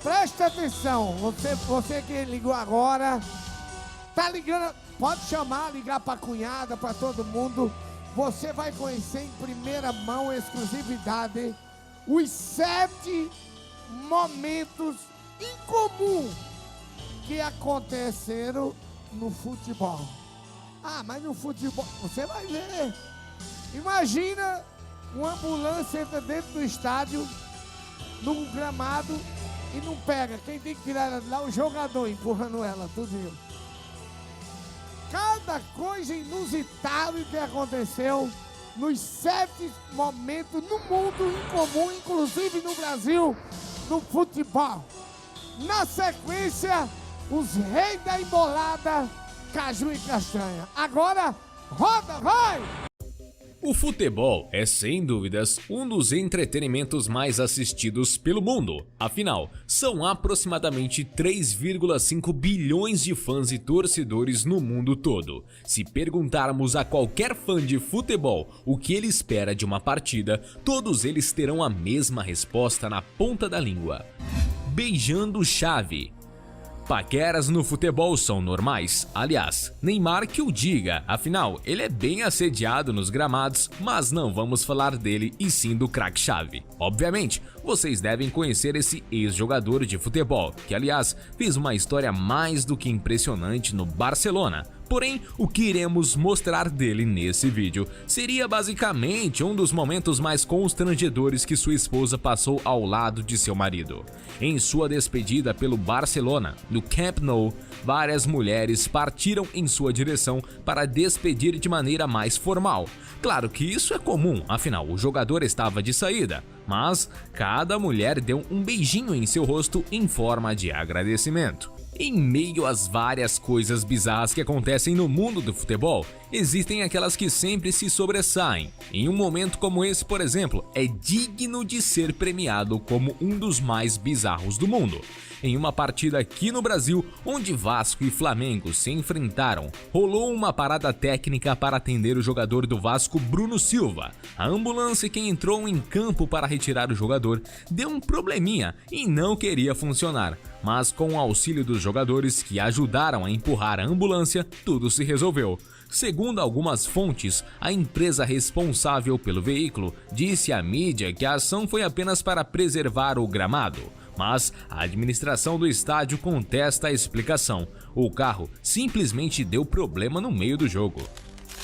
Presta atenção, você que ligou agora, tá ligando, pode chamar, ligar pra cunhada, pra todo mundo. Você vai conhecer em primeira mão, exclusividade, os 7 momentos incomuns que aconteceram no futebol. Ah, mas no futebol, você vai ver. Imagina uma ambulância entra dentro do estádio, no gramado, e não pega. Quem tem que tirar ela de lá? O jogador empurrando ela, tudinho. Cada coisa inusitada que aconteceu nos 7 momentos no mundo incomum, inclusive no Brasil, no futebol. Na sequência, os reis da embolada, caju e castanha. Agora, roda, vai! O futebol é, sem dúvidas, um dos entretenimentos mais assistidos pelo mundo. Afinal, são aproximadamente 3,5 bilhões de fãs e torcedores no mundo todo. Se perguntarmos a qualquer fã de futebol o que ele espera de uma partida, todos eles terão a mesma resposta na ponta da língua: beijando chave. Paqueras no futebol são normais, aliás, Neymar que o diga, afinal, ele é bem assediado nos gramados, mas não vamos falar dele e sim do craque Xavi. Obviamente, vocês devem conhecer esse ex-jogador de futebol, que aliás, fez uma história mais do que impressionante no Barcelona. Porém, o que iremos mostrar dele nesse vídeo seria basicamente um dos momentos mais constrangedores que sua esposa passou ao lado de seu marido. Em sua despedida pelo Barcelona, no Camp Nou, várias mulheres partiram em sua direção para despedir de maneira mais formal. Claro que isso é comum, afinal o jogador estava de saída, mas cada mulher deu um beijinho em seu rosto em forma de agradecimento. Em meio às várias coisas bizarras que acontecem no mundo do futebol, existem aquelas que sempre se sobressaem. Em um momento como esse, por exemplo, é digno de ser premiado como um dos mais bizarros do mundo. Em uma partida aqui no Brasil, onde Vasco e Flamengo se enfrentaram, rolou uma parada técnica para atender o jogador do Vasco, Bruno Silva. A ambulância que entrou em campo para retirar o jogador deu um probleminha e não queria funcionar. Mas com o auxílio dos jogadores que ajudaram a empurrar a ambulância, tudo se resolveu. Segundo algumas fontes, a empresa responsável pelo veículo disse à mídia que a ação foi apenas para preservar o gramado. Mas a administração do estádio contesta a explicação. O carro simplesmente deu problema no meio do jogo.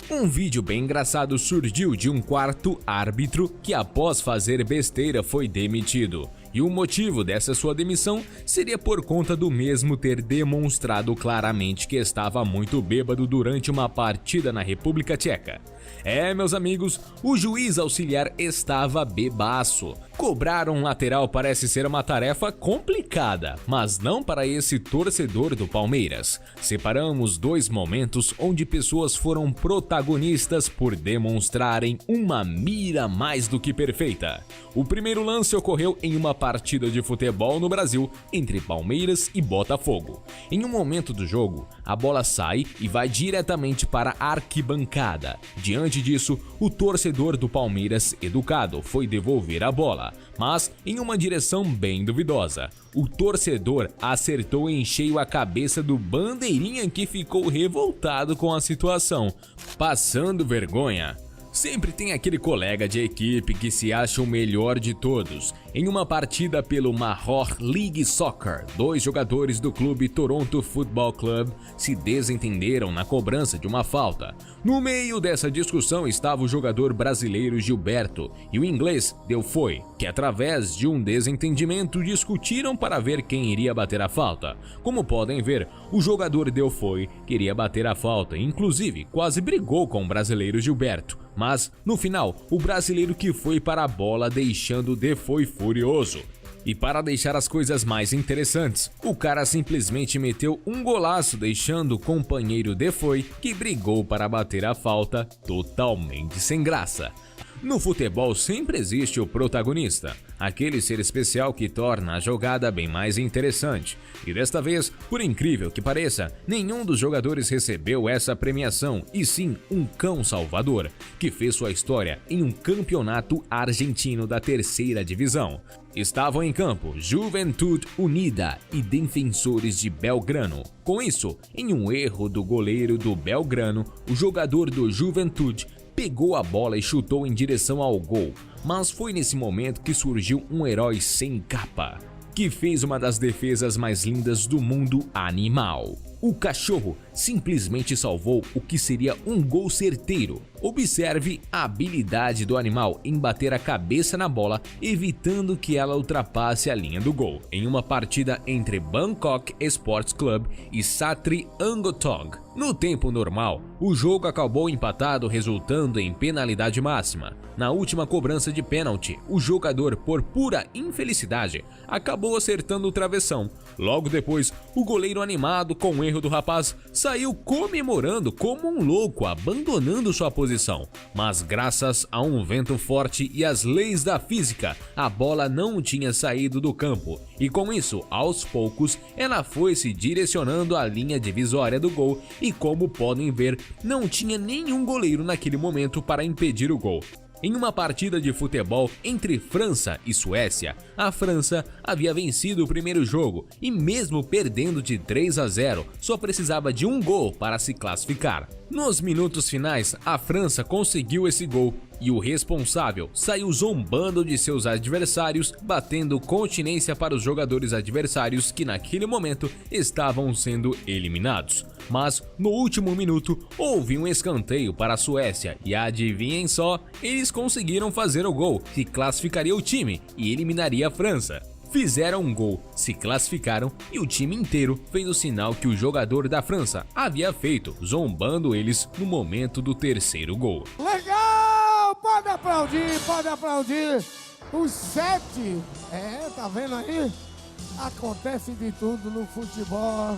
Um vídeo bem engraçado surgiu de um quarto árbitro que, após fazer besteira, foi demitido. E o motivo dessa sua demissão seria por conta do mesmo ter demonstrado claramente que estava muito bêbado durante uma partida na República Tcheca. É, meus amigos, o juiz auxiliar estava bebaço. Cobrar um lateral parece ser uma tarefa complicada, mas não para esse torcedor do Palmeiras. Separamos 2 momentos onde pessoas foram protagonistas por demonstrarem uma mira mais do que perfeita. O primeiro lance ocorreu em uma partida de futebol no Brasil entre Palmeiras e Botafogo. Em um momento do jogo, a bola sai e vai diretamente para a arquibancada. Diante disso, o torcedor do Palmeiras, educado, foi devolver a bola, mas em uma direção bem duvidosa. O torcedor acertou em cheio a cabeça do bandeirinha, que ficou revoltado com a situação, passando vergonha. Sempre tem aquele colega de equipe que se acha o melhor de todos. Em uma partida pelo Major League Soccer, 2 jogadores do clube Toronto Football Club se desentenderam na cobrança de uma falta. No meio dessa discussão estava o jogador brasileiro Gilberto e o inglês Delfoy, que através de um desentendimento discutiram para ver quem iria bater a falta. Como podem ver, o jogador Delfoy queria bater a falta, inclusive quase brigou com o brasileiro Gilberto. Mas, no final, o brasileiro que foi para a bola, deixando o Delfoy furioso. E para deixar as coisas mais interessantes, o cara simplesmente meteu um golaço, deixando o companheiro Delfoy, que brigou para bater a falta, totalmente sem graça. No futebol sempre existe o protagonista, aquele ser especial que torna a jogada bem mais interessante. E desta vez, por incrível que pareça, nenhum dos jogadores recebeu essa premiação, e sim um cão salvador, que fez sua história em um campeonato argentino da terceira divisão. Estavam em campo Juventude Unida e Defensores de Belgrano. Com isso, em um erro do goleiro do Belgrano, o jogador do Juventude pegou a bola e chutou em direção ao gol, mas foi nesse momento que surgiu um herói sem capa, que fez uma das defesas mais lindas do mundo animal. O cachorro simplesmente salvou o que seria um gol certeiro. Observe a habilidade do animal em bater a cabeça na bola, evitando que ela ultrapasse a linha do gol, em uma partida entre Bangkok Sports Club e Satri Angkotong. No tempo normal, o jogo acabou empatado, resultando em penalidade máxima. Na última cobrança de pênalti, o jogador, por pura infelicidade, acabou acertando o travessão. Logo depois, o goleiro, animado com o erro do rapaz, saiu comemorando como um louco, abandonando sua posição. Mas graças a um vento forte e às leis da física, a bola não tinha saído do campo, e com isso, aos poucos, ela foi se direcionando à linha divisória do gol, e como podem ver, não tinha nenhum goleiro naquele momento para impedir o gol. Em uma partida de futebol entre França e Suécia, a França havia vencido o primeiro jogo e, mesmo perdendo de 3-0, só precisava de um gol para se classificar. Nos minutos finais, a França conseguiu esse gol e o responsável saiu zombando de seus adversários, batendo continência para os jogadores adversários que naquele momento estavam sendo eliminados. Mas no último minuto houve um escanteio para a Suécia e, adivinhem só, eles conseguiram fazer o gol que classificaria o time e eliminaria a França. Fizeram um gol, se classificaram e o time inteiro fez o sinal que o jogador da França havia feito, zombando eles no momento do terceiro gol. Legal! Pode aplaudir, pode aplaudir. Os 7, tá vendo aí? Acontece de tudo no futebol.